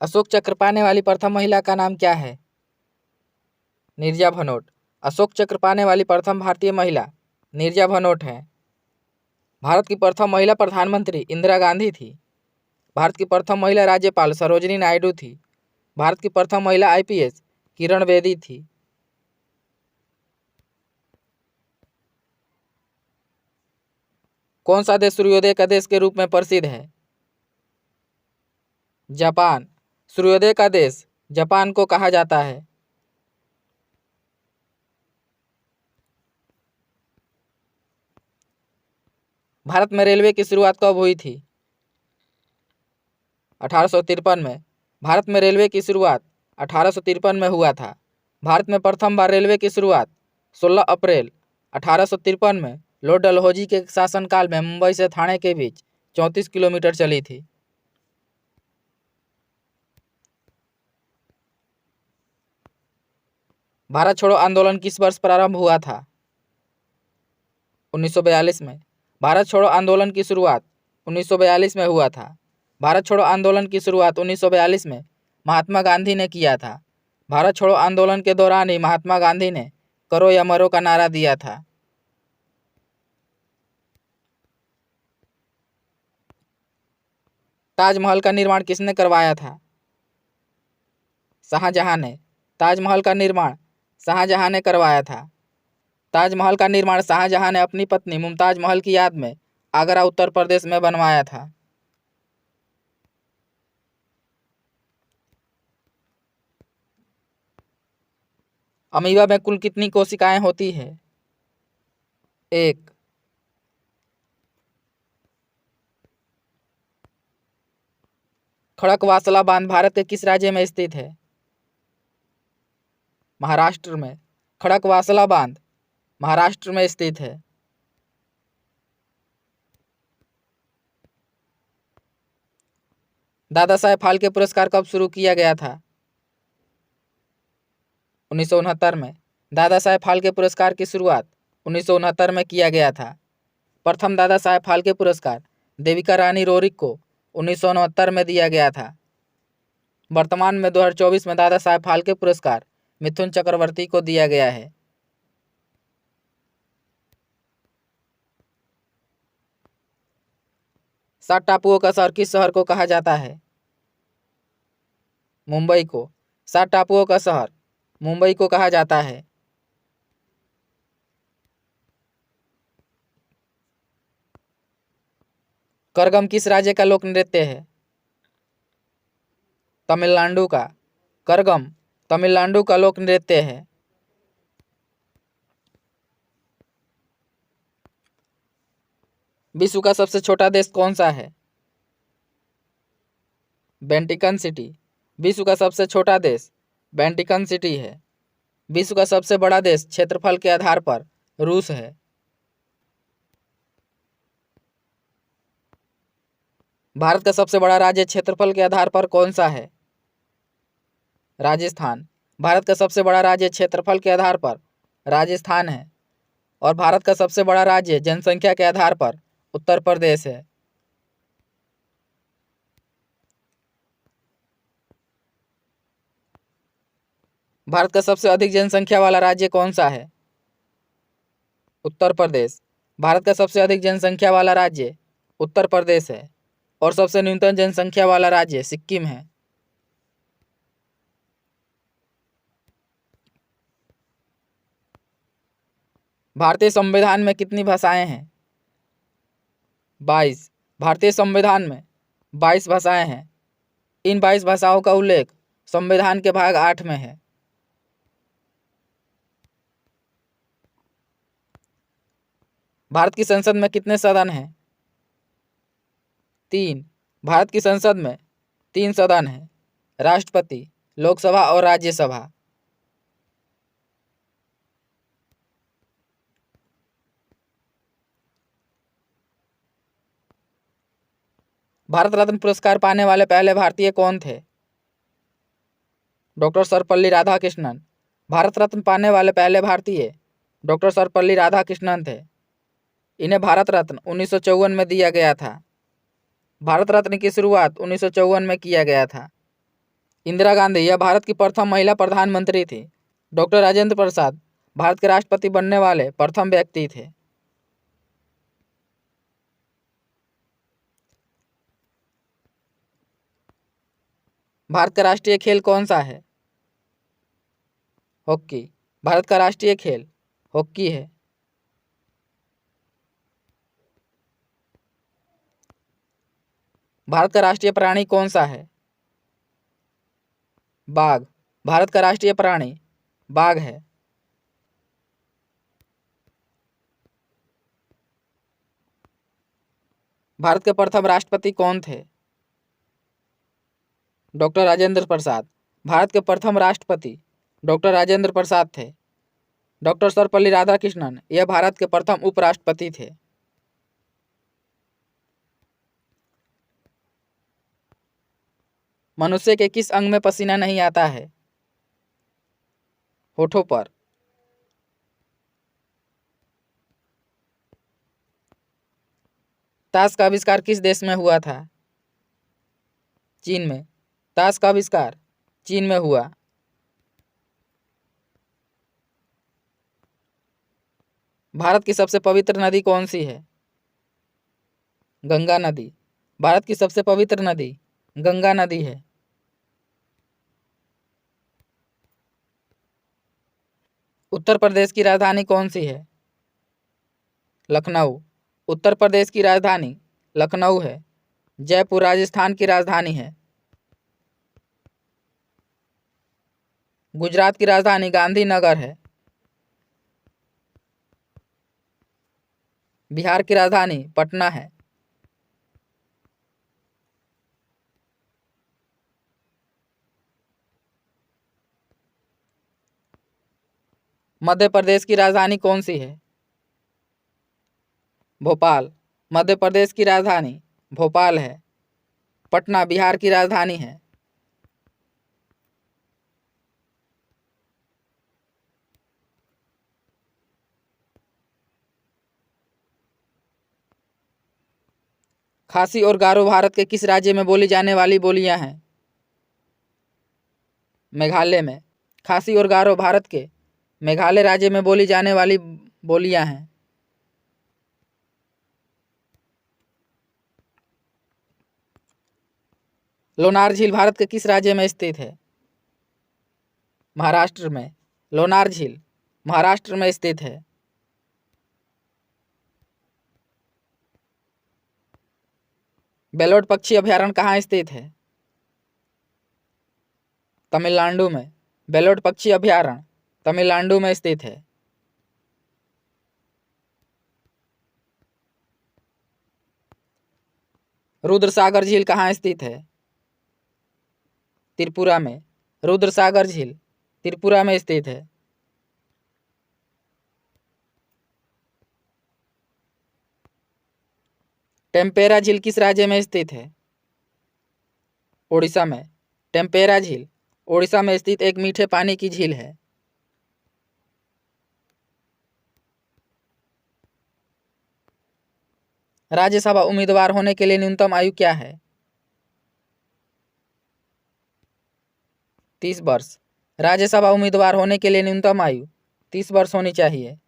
अशोक चक्र पाने वाली प्रथम महिला का नाम क्या है? नीरजा भनोट। अशोक चक्र पाने वाली प्रथम भारतीय महिला नीरजा भनोट है। भारत की प्रथम महिला प्रधानमंत्री इंदिरा गांधी थी। भारत की प्रथम महिला राज्यपाल सरोजिनी नायडू थी। भारत की प्रथम महिला आईपीएस किरण बेदी थी। कौन सा देश सूर्योदय का देश के रूप में प्रसिद्ध है? जापान। सूर्योदय का देश जापान को कहा जाता है। भारत में रेलवे की शुरुआत कब हुई थी? 1853 में। भारत में रेलवे की शुरुआत 1853 में हुआ था। भारत में प्रथम बार रेलवे की शुरुआत 16 अप्रैल 1853 में लॉर्ड डलहौजी के शासनकाल में मुंबई से ठाणे के बीच 34 किलोमीटर चली थी। भारत छोड़ो आंदोलन किस वर्ष प्रारंभ हुआ था? 1942 में। भारत छोड़ो आंदोलन की शुरुआत 1942 में हुआ था। भारत छोड़ो आंदोलन की शुरुआत 1942 में महात्मा गांधी ने किया था। भारत छोड़ो आंदोलन के दौरान ही महात्मा गांधी ने करो या मरो का नारा दिया था। ताजमहल का निर्माण किसने करवाया था? शाहजहां ने। ताजमहल का निर्माण शाहजहां ने करवाया था। ताजमहल का निर्माण शाहजहां ने अपनी पत्नी मुमताज महल की याद में आगरा उत्तर प्रदेश में बनवाया था। अमीबा में कुल कितनी कोशिकाएं होती है? 1। खड़कवासला बांध भारत के किस राज्य में स्थित है? महाराष्ट्र में। खड़कवासला बांध महाराष्ट्र में स्थित है। दादा साहेब फाल्के पुरस्कार कब शुरू किया गया था? 1969 में। दादा साहेब फाल्के पुरस्कार की शुरुआत 1969 में किया गया था। प्रथम दादा साहेब फाल्के पुरस्कार देविका रानी रोरिक को 1969 में दिया गया था। वर्तमान में 2024 में दादा साहेब फाल्के पुरस्कार मिथुन चक्रवर्ती को दिया गया है। सात टापुओं का शहर किस शहर को कहा जाता है? मुंबई को। सात टापुओं का शहर मुंबई को कहा जाता है। करगम किस राज्य का लोक नृत्य है? तमिलनाडु का। करगम तमिलनाडु का लोक नृत्य है। विश्व का सबसे छोटा देश कौन सा है? Vatican city. विश्व का सबसे छोटा देश वेटिकन सिटी है। विश्व का सबसे बड़ा देश क्षेत्रफल के आधार पर रूस है। भारत का सबसे बड़ा राज्य क्षेत्रफल के आधार पर कौन सा है? राजस्थान। भारत का सबसे बड़ा राज्य क्षेत्रफल के आधार पर राजस्थान है। और भारत का सबसे बड़ा राज्य जनसंख्या के आधार पर उत्तर प्रदेश है। भारत का सबसे अधिक जनसंख्या वाला राज्य कौन सा है? उत्तर प्रदेश। भारत का सबसे अधिक जनसंख्या वाला राज्य उत्तर प्रदेश है और सबसे न्यूनतम जनसंख्या वाला राज्य सिक्किम है। भारतीय संविधान में कितनी भाषाएं हैं? 22। भारतीय संविधान में 22 भाषाएं हैं। इन 22 भाषाओं का उल्लेख संविधान के भाग 8 में है। भारत की संसद में कितने सदन हैं? 3। भारत की संसद में 3 सदन हैं, राष्ट्रपति, लोकसभा और राज्यसभा। भारत रत्न पुरस्कार पाने वाले पहले भारतीय कौन थे? डॉक्टर सर्वपल्ली राधाकृष्णन। भारत रत्न पाने वाले पहले भारतीय डॉक्टर सर्वपल्ली राधाकृष्णन थे। इन्हें भारत रत्न 1954 में दिया गया था। भारत रत्न की शुरुआत 1954 में किया गया था। इंदिरा गांधी यह भारत की प्रथम महिला प्रधानमंत्री थी। डॉक्टर राजेंद्र प्रसाद भारत के राष्ट्रपति बनने वाले प्रथम व्यक्ति थे। भारत का राष्ट्रीय खेल कौन सा है? हॉकी। भारत का राष्ट्रीय खेल हॉकी है। भारत का राष्ट्रीय प्राणी कौन सा है? बाघ। भारत का राष्ट्रीय प्राणी बाघ है। भारत के प्रथम राष्ट्रपति कौन थे? डॉक्टर राजेंद्र प्रसाद। भारत के प्रथम राष्ट्रपति डॉक्टर राजेंद्र प्रसाद थे। डॉक्टर सर्वपल्ली राधाकृष्णन यह भारत के प्रथम उपराष्ट्रपति थे। मनुष्य के किस अंग में पसीना नहीं आता है? होठों पर। ताश का आविष्कार किस देश में हुआ था? चीन में। ताश का आविष्कार चीन में हुआ। भारत की सबसे पवित्र नदी कौन सी है? गंगा नदी। भारत की सबसे पवित्र नदी गंगा नदी है। उत्तर प्रदेश की राजधानी कौन सी है? लखनऊ। उत्तर प्रदेश की राजधानी लखनऊ है। जयपुर राजस्थान की राजधानी है। गुजरात की राजधानी गांधीनगर है। बिहार की राजधानी पटना है। मध्य प्रदेश की राजधानी कौन सी है? भोपाल। मध्य प्रदेश की राजधानी भोपाल है। पटना बिहार की राजधानी है। खासी और गारो भारत के किस राज्य में बोली जाने वाली बोलियां हैं? मेघालय में। खासी और गारो भारत के मेघालय राज्य में बोली जाने वाली बोलियां हैं। लोनार झील भारत के किस राज्य में स्थित है? महाराष्ट्र में। लोनार झील महाराष्ट्र में स्थित है। बेलोट पक्षी अभयारण्य कहाँ स्थित है? तमिलनाडु में। बेलोट पक्षी अभयारण्य तमिलनाडु में स्थित है। रुद्रसागर झील कहाँ स्थित है? त्रिपुरा में। रुद्रसागर झील त्रिपुरा में स्थित है। टेम्पेरा झील किस राज्य में स्थित है? ओडिशा में। टेम्पेरा झील ओडिशा में स्थित एक मीठे पानी की झील है। राज्यसभा उम्मीदवार होने के लिए न्यूनतम आयु क्या है? 30 वर्ष। राज्यसभा उम्मीदवार होने के लिए न्यूनतम आयु 30 वर्ष होनी चाहिए।